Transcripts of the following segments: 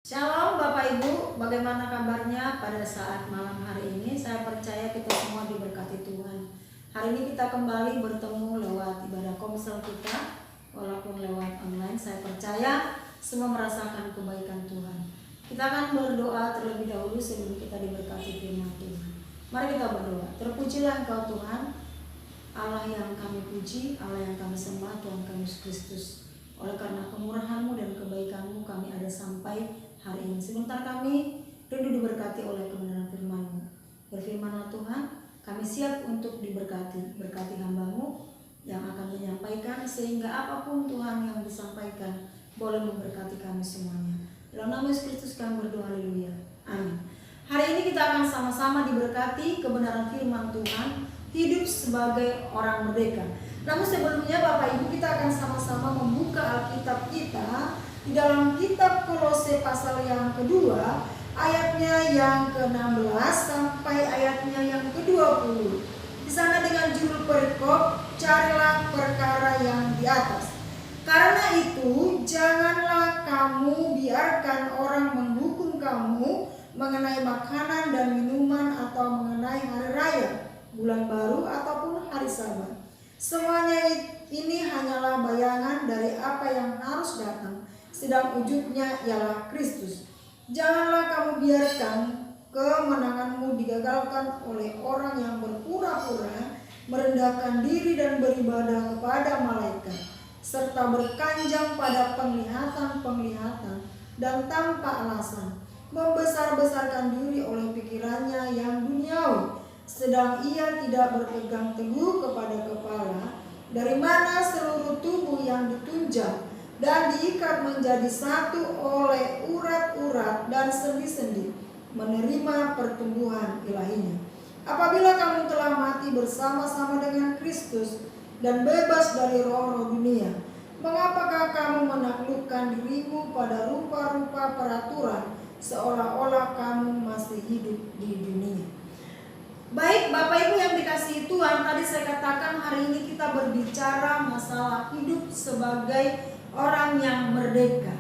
Shalom Bapak Ibu, bagaimana kabarnya pada saat malam hari ini? Saya percaya kita semua diberkati Tuhan. Hari ini kita kembali bertemu lewat ibadah komsel kita, walaupun lewat online. Saya percaya semua merasakan kebaikan Tuhan. Kita akan berdoa terlebih dahulu sebelum kita diberkati firman Tuhan. Mari kita berdoa. Terpujilah Engkau Tuhan, Allah yang kami puji, Allah yang kami sembah, Tuhan kami Yesus Kristus. Oleh karena kemurahan-Mu dan kebaikan-Mu kami ada sampai hari ini. Sebentar kami rindu diberkati oleh kebenaran firman-Mu. Berfirmanlah Tuhan, kami siap untuk diberkati. Berkati hamba-Mu yang akan menyampaikan, sehingga apapun Tuhan yang disampaikan boleh memberkati kami semuanya. Dalam nama Yesus Kristus kami berdoa, haleluya. Amin. Hari ini kita akan sama-sama diberkati kebenaran firman Tuhan, hidup sebagai orang merdeka. Namun sebelumnya Bapak Ibu, kita akan sama-sama membuka Alkitab kita di dalam kitab Kolose pasal yang kedua, ayatnya yang ke-16 sampai ayatnya yang ke-20. Di sana dengan judul perikop, carilah perkara yang di atas. Karena itu, janganlah kamu biarkan orang menghukum kamu mengenai makanan dan minuman atau mengenai hari raya, bulan baru ataupun hari Sabat. Semuanya ini hanyalah bayangan dari apa yang harus datang, sedang wujudnya ialah Kristus. Janganlah kamu biarkan kemenanganmu digagalkan oleh orang yang berpura-pura merendahkan diri dan beribadah kepada malaikat, serta berkanjang pada penglihatan-penglihatan dan tanpa alasan, membesar-besarkan diri oleh pikirannya yang duniawi, sedang ia tidak berpegang teguh kepada kepala, dari mana seluruh tubuh yang ditunjang dan diikat menjadi satu oleh urat-urat dan sendi-sendi, menerima pertumbuhan ilahinya. Apabila kamu telah mati bersama-sama dengan Kristus dan bebas dari roh-roh dunia, mengapakah kamu menaklukkan dirimu pada rupa-rupa peraturan, seolah-olah kamu masih hidup di dunia? Baik Bapak Ibu yang dikasihi Tuhan, tadi saya katakan hari ini kita berbicara masalah hidup sebagai orang yang merdeka.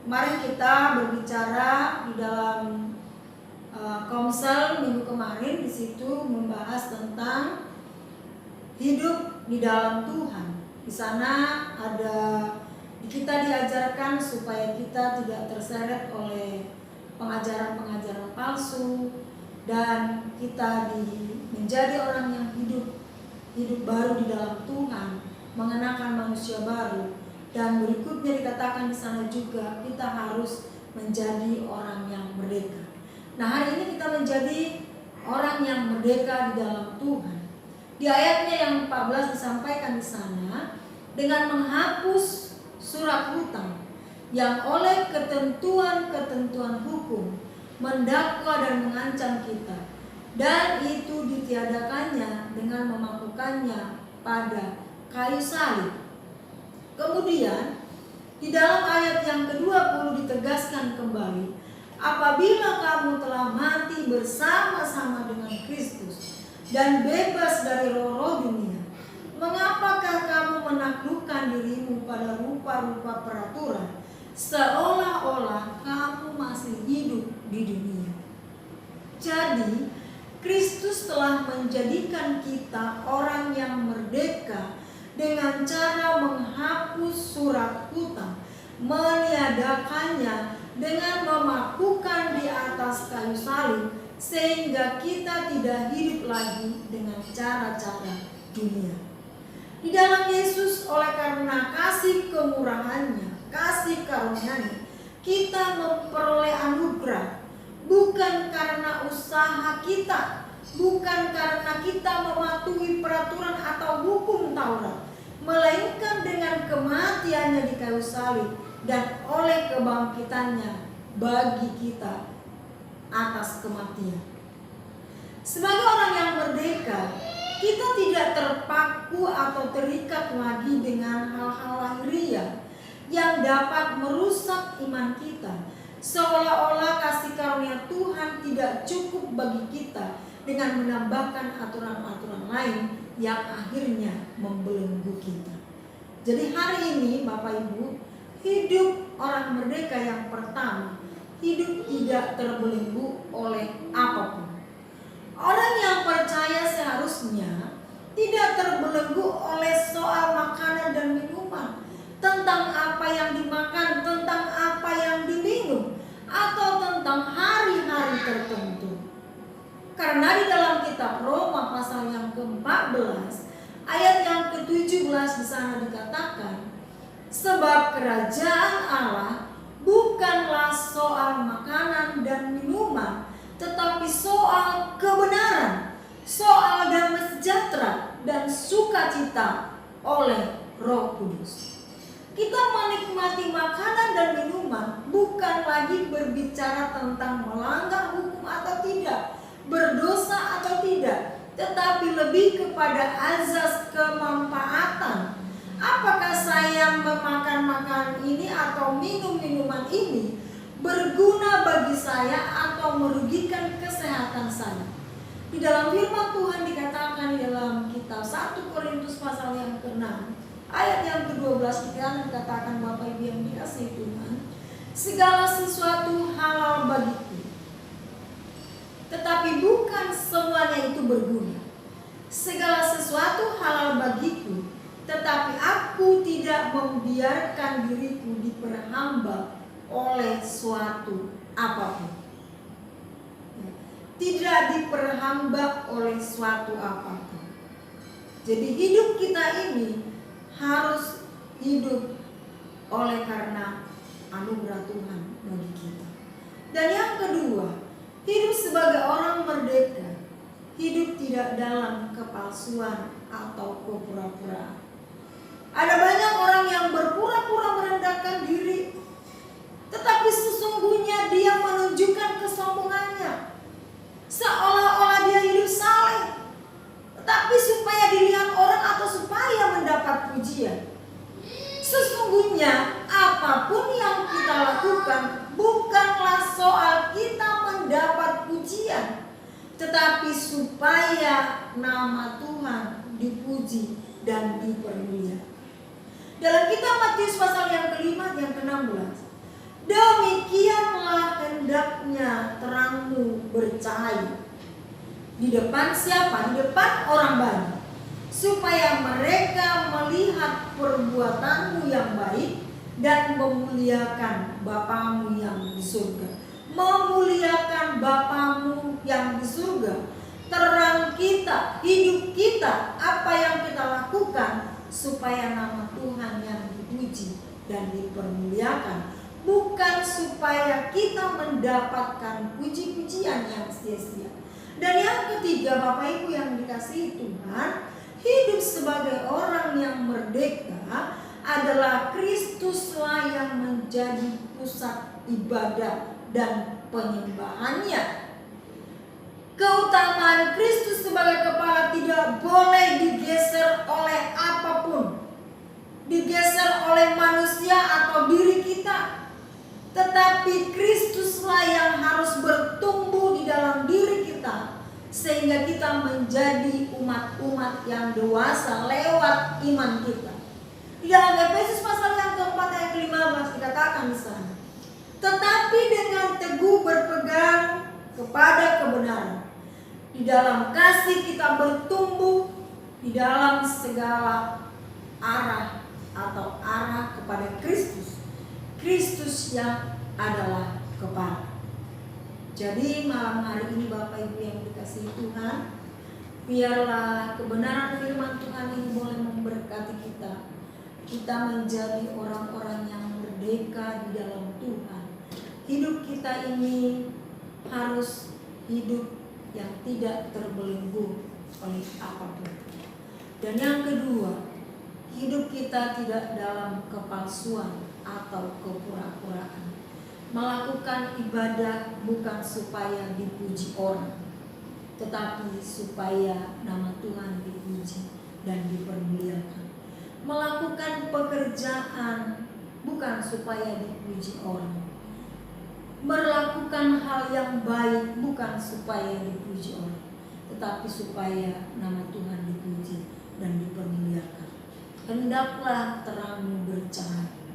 Kemarin kita berbicara di dalam komsel minggu kemarin, di situ membahas tentang hidup di dalam Tuhan. Di sana kita diajarkan supaya kita tidak terseret oleh pengajaran-pengajaran palsu, dan kita menjadi orang yang hidup baru di dalam Tuhan, mengenakan manusia baru. Dan berikutnya dikatakan di sana juga kita harus menjadi orang yang merdeka. Nah, hari ini kita menjadi orang yang merdeka di dalam Tuhan. Di ayatnya yang 14 disampaikan di sana, dengan menghapus surat hutang yang oleh ketentuan-ketentuan hukum mendakwa dan mengancam kita, dan itu ditiadakannya dengan memakukannya pada kayu salib. Kemudian di dalam ayat yang ke-20 ditegaskan kembali, apabila kamu telah mati bersama-sama dengan Kristus dan bebas dari roh-roh dunia, mengapakah kamu menaklukkan dirimu pada rupa-rupa peraturan, seolah-olah kamu masih hidup di dunia? Jadi Kristus telah menjadikan kita orang yang merdeka dengan cara menghapus surat hutang, meniadakannya dengan memakukan di atas kayu salib, sehingga kita tidak hidup lagi dengan cara-cara dunia. Di dalam Yesus, oleh karena kasih kemurahannya, kasih karunia-Nya, kita memperoleh anugerah, bukan karena usaha kita, bukan karena kita mematuhi peraturan atau hukum Taurat, melainkan dengan kematiannya di kayu salib dan oleh kebangkitannya bagi kita atas kematian. Sebagai orang yang merdeka, kita tidak terpaku atau terikat lagi dengan hal-hal lahiriah yang dapat merusak iman kita, seolah-olah kasih karunia Tuhan tidak cukup bagi kita dengan menambahkan aturan-aturan lain yang akhirnya membelenggu kita. Jadi hari ini Bapak Ibu, hidup orang merdeka yang pertama, hidup tidak terbelenggu oleh apapun. Orang yang percaya seharusnya tidak terbelenggu oleh soal makanan dan minuman, tentang apa yang dimakan, tentang apa yang diminum, atau tentang hari-hari tertentu. Karena di dalam kitab Roma pasal yang ke-14 ayat yang ke-17 di sana dikatakan, sebab kerajaan Allah bukanlah soal makanan dan minuman, tetapi soal kebenaran, soal damai sejahtera dan sukacita oleh Roh Kudus. Kita menikmati makanan dan minuman bukan lagi berbicara tentang melanggar hukum atau tidak, berdosa atau tidak, tetapi lebih kepada azas kemanfaatan. Apakah saya memakan makanan ini atau minum minuman ini berguna bagi saya atau merugikan kesehatan saya? Di dalam firman Tuhan dikatakan di dalam kitab 1 Korintus pasal yang ke-6 ayat yang ke-12 dikatakan, Bapak Ibu yang dikasihi Tuhan, segala sesuatu halal bagiku, tetapi bukan semuanya itu berguna. Segala sesuatu halal bagiku, tetapi aku tidak membiarkan diriku diperhamba oleh suatu apapun. Tidak diperhamba oleh suatu apapun. Jadi hidup kita ini harus hidup oleh karena anugerah Tuhan bagi kita. Dan yang kedua, hidup sebagai orang merdeka, hidup tidak dalam kepalsuan atau kepura-puraan. Ada banyak orang yang berpura-pura merendahkan diri, tetapi sesungguhnya dia menunjukkan kesombongannya, seolah-olah dia hidup saleh, tetapi supaya dilihat orang atau supaya mendapat pujian. Sesungguhnya apapun yang kita lakukan bukanlah soal kita mendapat pujian, tetapi supaya nama Tuhan dipuji dan dipermuliakan. Dalam kitab Matius pasal yang ke-5 yang ke-16, demikianlah hendaknya terangmu bercahaya di depan siapa? Di depan orang banyak, supaya mereka melihat perbuatanmu yang baik dan memuliakan Bapamu yang di surga. Memuliakan Bapamu yang di surga. Terang kita, hidup kita, apa yang kita lakukan, supaya nama Tuhan yang dipuji dan dipermuliakan, bukan supaya kita mendapatkan puji-pujian yang sia-sia. Dan yang ketiga, Bapak Ibu yang dikasihi Tuhan, hidup sebagai orang yang merdeka adalah Kristuslah yang menjadi pusat ibadah dan penyembahannya. Keutamaan Kristus sebagai kepala tidak boleh digeser oleh apapun, digeser oleh manusia atau diri kita, tetapi Kristuslah yang harus bertumbuh di dalam diri kita, sehingga kita menjadi umat-umat yang dewasa lewat iman kita. Di dalam Efesus pasal yang ke-4 ayat 15 dikatakan di sana, tetapi dengan teguh berpegang kepada kebenaran, di dalam kasih kita bertumbuh di dalam segala arah atau arah kepada Kristus. Kristus yang adalah kepala. Jadi malam hari ini Bapak Ibu yang dikasihi Tuhan, biarlah kebenaran firman Tuhan ini boleh memberkati kita. Kita menjadi orang-orang yang merdeka di dalam Tuhan. Hidup kita ini harus hidup yang tidak terbelenggu oleh apapun. Dan yang kedua, hidup kita tidak dalam kepalsuan atau kepura-puraan. Melakukan ibadah bukan supaya dipuji orang, tetapi supaya nama Tuhan dipuji dan dipermuliakan. Melakukan pekerjaan bukan supaya dipuji orang. Melakukan hal yang baik bukan supaya dipuji orang, tetapi supaya nama Tuhan dipuji dan dipermuliakan. Hendaklah terangmu bercahaya,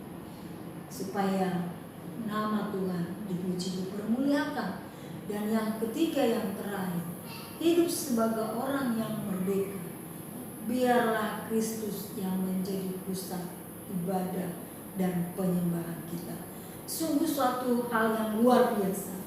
supaya nama Tuhan dipuji, dipermuliakan. Dan yang ketiga, yang terakhir, hidup sebagai orang yang merdeka. Biarlah Kristus yang menjadi pusat ibadah dan penyembahan kita. Sungguh suatu hal yang luar biasa,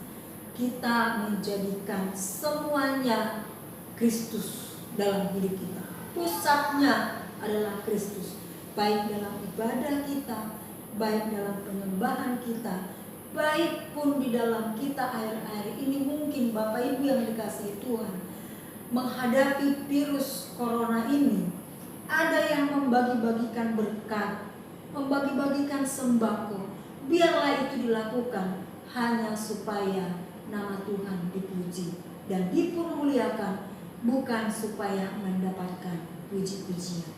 kita menjadikan semuanya Kristus dalam hidup kita. Pusatnya adalah Kristus, baik dalam ibadah kita, baik dalam penyembahan kita, baik pun di dalam kita akhir-akhir ini. Mungkin Bapak Ibu yang dikasihi Tuhan, menghadapi virus corona ini, ada yang membagi-bagikan berkat, membagi-bagikan sembako. Biarlah itu dilakukan hanya supaya nama Tuhan dipuji dan dipermuliakan, bukan supaya mendapatkan puji-pujian.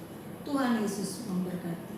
Tuhan Yesus memberkati.